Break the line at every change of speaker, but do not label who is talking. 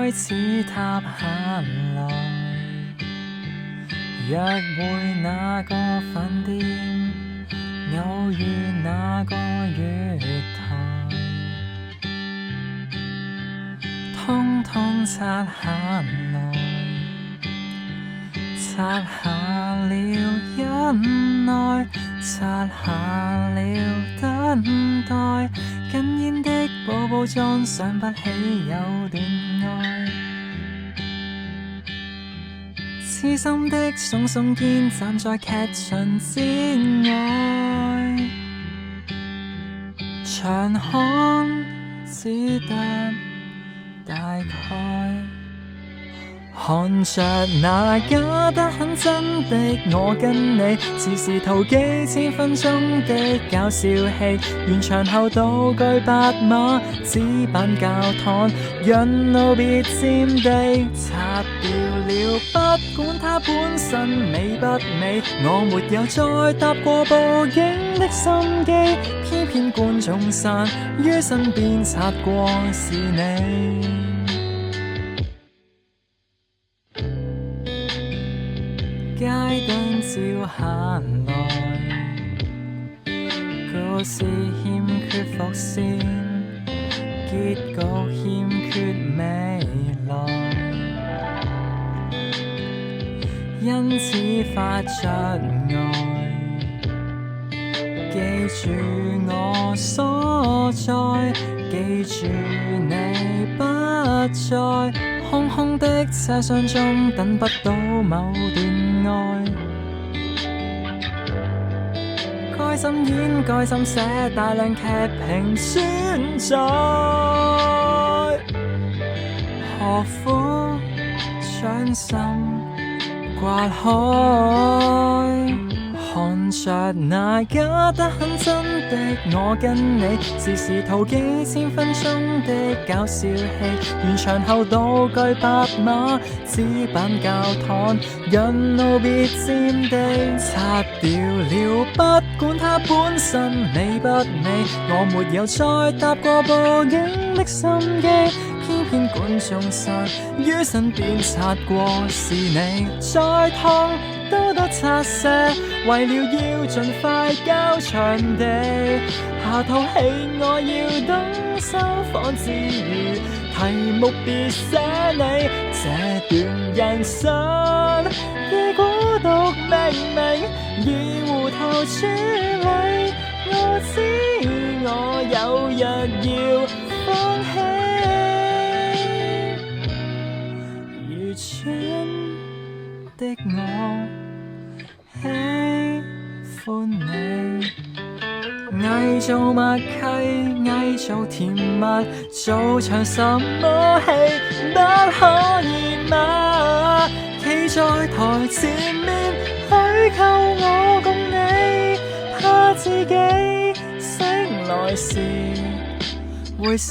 開始塌下來。約會那個飯店，偶遇那個月台，通通拆下來，拆下了忍耐，拆下了等待，緊煙的寶寶裝想不起有段愛，痴心的聳聳肩站在劇場之外，長看只得大概，看着那假得很真的我跟你，時時淘幾千分鐘的搞笑戲，完場後道具白馬紙板教堂，讓路別佔地，擦掉了不管它本身美不美，我沒有再搭過報警的心機，偏偏觀眾散於身邊擦過是你。街燈照下來，故事欠缺伏線，結局欠缺未來，因此發着呆，記住我所在，記住你不在，空空的車廂中等不到某段愛，該心演該心寫大量劇評存在，何苦將心刮開，看着那假得很真的我跟你，時時淘幾千分鐘的搞笑戲，完場後道具白馬紙板教堂，讓路別佔地，擦掉了不管它本身美不美，我沒有再搭過報警的心機，偏偏觀眾散於身邊擦過是你，再痛都得擦卸，為了要盡快交場地，下套戲我要等收放自如，題目別寫你，這段人生已孤獨明明，已糊塗處理，我知我有日要放棄，愚蠢的我喜歡你，偽造默契，偽造甜蜜，做場什麼戲不可以嗎？企在台前面虛構我共你，怕自己醒來時會寫